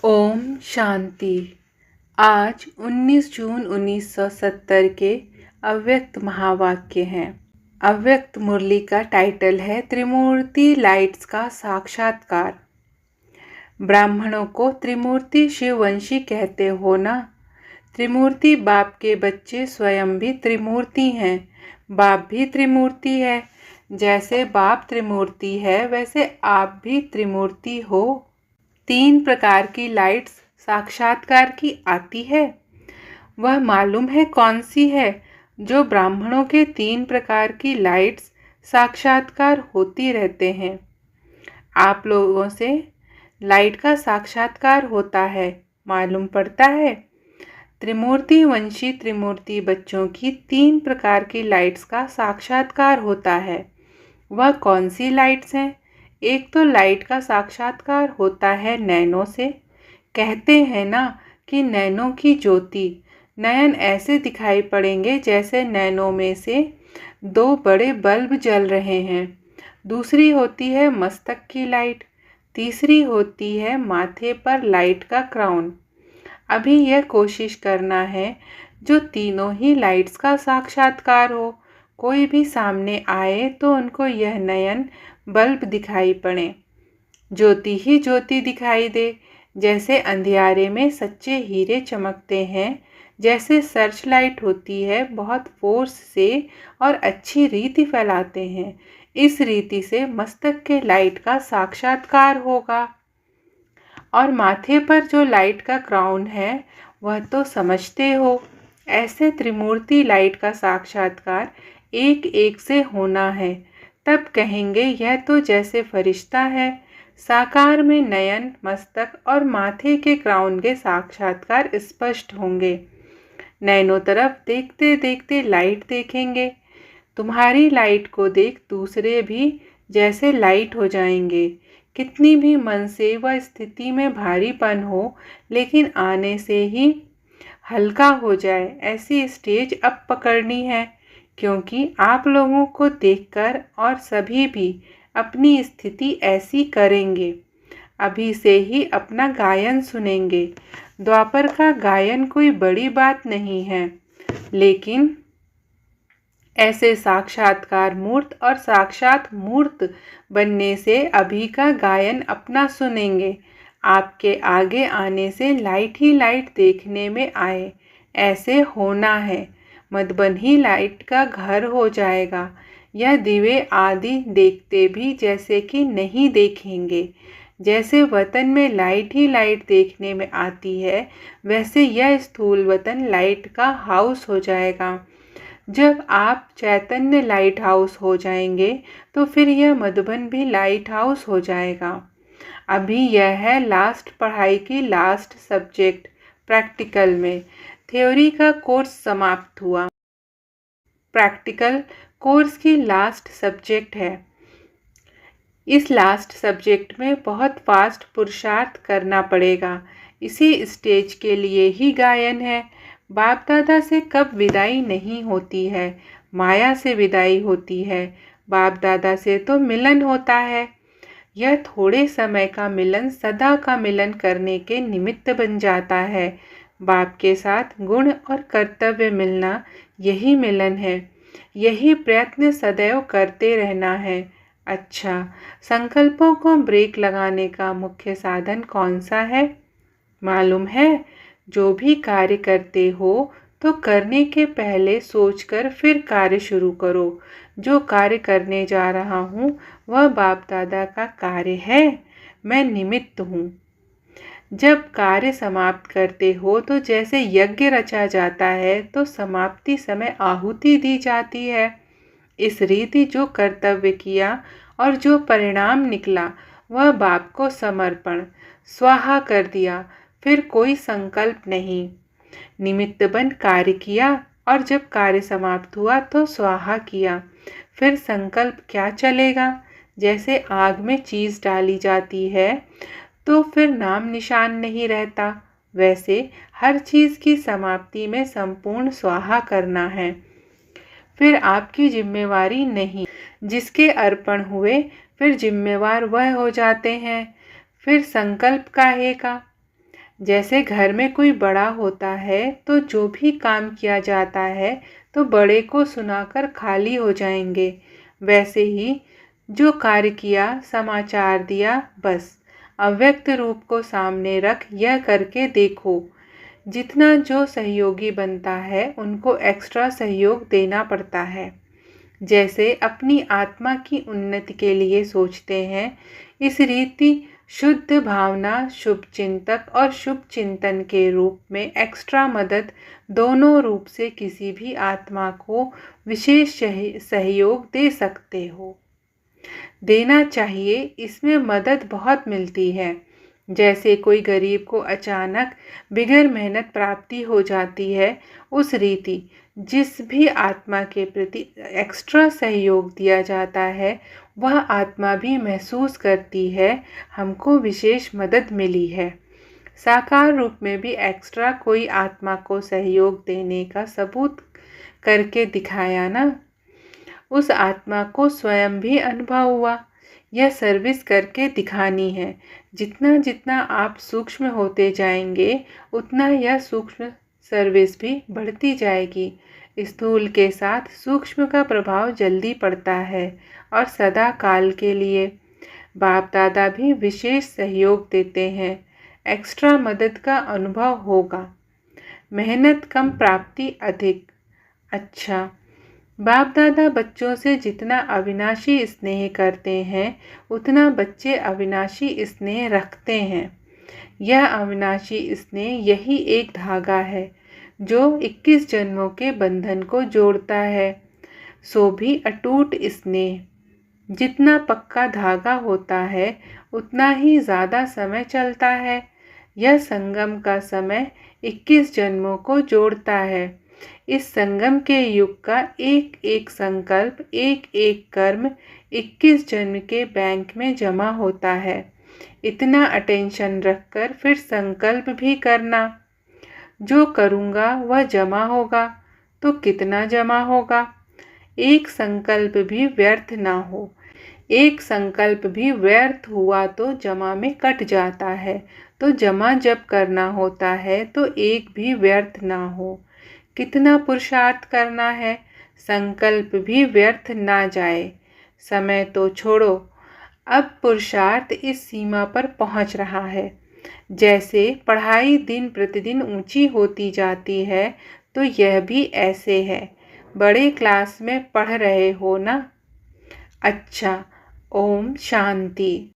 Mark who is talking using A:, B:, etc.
A: ओम शांति। आज 19 जून 1970 के अव्यक्त महावाक्य हैं। अव्यक्त मुरली का टाइटल है त्रिमूर्ति लाइट्स का साक्षात्कार। ब्राह्मणों को त्रिमूर्ति शिववंशी कहते हो ना। त्रिमूर्ति बाप के बच्चे स्वयं भी त्रिमूर्ति हैं। बाप भी त्रिमूर्ति है। जैसे बाप त्रिमूर्ति है वैसे आप भी त्रिमूर्ति हो। 3 प्रकार की लाइट्स साक्षात्कार की आती है। वह मालूम है कौन सी है? जो ब्राह्मणों के 3 प्रकार की लाइट्स साक्षात्कार होती रहते हैं। आप लोगों से लाइट का साक्षात्कार होता है, मालूम पड़ता है। त्रिमूर्ति वंशी त्रिमूर्ति बच्चों की 3 प्रकार की लाइट्स का साक्षात्कार होता है। वह कौन सी लाइट्स हैं? एक तो लाइट का साक्षात्कार होता है नैनों से। कहते हैं ना कि नैनों की ज्योति, नयन ऐसे दिखाई पड़ेंगे जैसे नैनों में से 2 बड़े बल्ब जल रहे हैं। दूसरी होती है मस्तक की लाइट। तीसरी होती है माथे पर लाइट का क्राउन। अभी यह कोशिश करना है जो तीनों ही लाइट्स का साक्षात्कार हो। कोई भी सामने आए तो उनको यह नयन बल्ब दिखाई पड़े, ज्योति ही ज्योति दिखाई दे। जैसे अंधियारे में सच्चे हीरे चमकते हैं, जैसे सर्च लाइट होती है, बहुत फोर्स से और अच्छी रीति फैलाते हैं। इस रीति से मस्तक के लाइट का साक्षात्कार होगा। और माथे पर जो लाइट का क्राउन है वह तो समझते हो। ऐसे त्रिमूर्ति लाइट का साक्षात्कार एक एक से होना है। तब कहेंगे यह तो जैसे फरिश्ता है। साकार में नयन, मस्तक और माथे के क्राउन के साक्षात्कार स्पष्ट होंगे। नैनों तरफ देखते देखते लाइट देखेंगे। तुम्हारी लाइट को देख दूसरे भी जैसे लाइट हो जाएंगे। कितनी भी मन से वह स्थिति में भारीपन हो, लेकिन आने से ही हल्का हो जाए, ऐसी स्टेज अब पकड़नी है। क्योंकि आप लोगों को देखकर और सभी भी अपनी स्थिति ऐसी करेंगे। अभी से ही अपना गायन सुनेंगे। द्वापर का गायन कोई बड़ी बात नहीं है, लेकिन ऐसे साक्षात्कार मूर्त और साक्षात मूर्त बनने से अभी का गायन अपना सुनेंगे। आपके आगे आने से लाइट ही लाइट देखने में आए, ऐसे होना है। मधुबन ही लाइट का घर हो जाएगा। यह दिवे आदि देखते भी जैसे कि नहीं देखेंगे। जैसे वतन में लाइट ही लाइट देखने में आती है, वैसे यह स्थूल वतन लाइट का हाउस हो जाएगा। जब आप चैतन्य लाइट हाउस हो जाएंगे तो फिर यह मधुबन भी लाइट हाउस हो जाएगा। अभी यह है लास्ट पढ़ाई की लास्ट सब्जेक्ट। प्रैक्टिकल में थ्योरी का कोर्स समाप्त हुआ। प्रैक्टिकल कोर्स की लास्ट सब्जेक्ट है। इस लास्ट सब्जेक्ट में बहुत फास्ट पुरुषार्थ करना पड़ेगा। इसी स्टेज के लिए ही गायन है। बाप दादा से कब विदाई नहीं होती है, माया से विदाई होती है। बाप दादा से तो मिलन होता है। यह थोड़े समय का मिलन सदा का मिलन करने के निमित्त बन जाता है। बाप के साथ गुण और कर्तव्य मिलना, यही मिलन है। यही प्रयत्न सदैव करते रहना है। अच्छा, संकल्पों को ब्रेक लगाने का मुख्य साधन कौन सा है? मालूम है? जो भी कार्य करते हो तो करने के पहले सोचकर फिर कार्य शुरू करो। जो कार्य करने जा रहा हूँ वह बाप दादा का कार्य है, मैं निमित्त हूँ। जब कार्य समाप्त करते हो तो जैसे यज्ञ रचा जाता है तो समाप्ति समय आहुति दी जाती है। इस रीति जो कर्तव्य किया और जो परिणाम निकला वह बाप को समर्पण, स्वाहा कर दिया। फिर कोई संकल्प नहीं। निमित्त बन कार्य किया और जब कार्य समाप्त हुआ तो स्वाहा किया। फिर संकल्प क्या चलेगा? जैसे आग में चीज़ डाली जाती है तो फिर नाम निशान नहीं रहता, वैसे हर चीज़ की समाप्ति में संपूर्ण स्वाहा करना है। फिर आपकी जिम्मेवारी नहीं। जिसके अर्पण हुए फिर जिम्मेवार वह हो जाते हैं। फिर संकल्प काहे का? जैसे घर में कोई बड़ा होता है तो जो भी काम किया जाता है तो बड़े को सुनाकर खाली हो जाएंगे, वैसे ही जो कार्य किया, समाचार दिया, बस अव्यक्त रूप को सामने रख यह करके देखो। जितना जो सहयोगी बनता है उनको एक्स्ट्रा सहयोग देना पड़ता है। जैसे अपनी आत्मा की उन्नति के लिए सोचते हैं, इस रीति शुद्ध भावना, शुभ चिंतक और शुभ चिंतन के रूप में एक्स्ट्रा मदद दोनों रूप से किसी भी आत्मा को विशेष सहयोग दे सकते हो। देना चाहिए, इसमें मदद बहुत मिलती है। जैसे कोई गरीब को अचानक बिगैर मेहनत प्राप्ति हो जाती है, उस रीति जिस भी आत्मा के प्रति एक्स्ट्रा सहयोग दिया जाता है वह आत्मा भी महसूस करती है हमको विशेष मदद मिली है। साकार रूप में भी एक्स्ट्रा कोई आत्मा को सहयोग देने का सबूत करके दिखाया ना, उस आत्मा को स्वयं भी अनुभव हुआ। यह सर्विस करके दिखानी है। जितना जितना आप सूक्ष्म होते जाएंगे उतना यह सूक्ष्म सर्विस भी बढ़ती जाएगी। स्थूल के साथ सूक्ष्म का प्रभाव जल्दी पड़ता है और सदा काल के लिए। बाप दादा भी विशेष सहयोग देते हैं, एक्स्ट्रा मदद का अनुभव होगा। मेहनत कम, प्राप्ति अधिक। अच्छा, बाप दादा बच्चों से जितना अविनाशी स्नेह करते हैं उतना बच्चे अविनाशी स्नेह रखते हैं। यह अविनाशी स्नेह यही एक धागा है जो 21 जन्मों के बंधन को जोड़ता है। सो भी अटूट स्नेह। जितना पक्का धागा होता है उतना ही ज़्यादा समय चलता है। यह संगम का समय 21 जन्मों को जोड़ता है। इस संगम के युग का एक एक संकल्प, एक एक कर्म 21 जन्म के बैंक में जमा होता है। इतना अटेंशन रखकर फिर संकल्प भी करना, जो करूँगा वह जमा होगा। तो कितना जमा होगा? एक संकल्प भी व्यर्थ ना हो। एक संकल्प भी व्यर्थ हुआ तो जमा में कट जाता है। तो जमा जब करना होता है तो एक भी व्यर्थ ना हो। कितना पुरुषार्थ करना है, संकल्प भी व्यर्थ ना जाए। समय तो छोड़ो, अब पुरुषार्थ इस सीमा पर पहुंच रहा है। जैसे पढ़ाई दिन प्रतिदिन ऊंची होती जाती है तो यह भी ऐसे है। बड़े क्लास में पढ़ रहे हो ना? अच्छा, ओम शांति।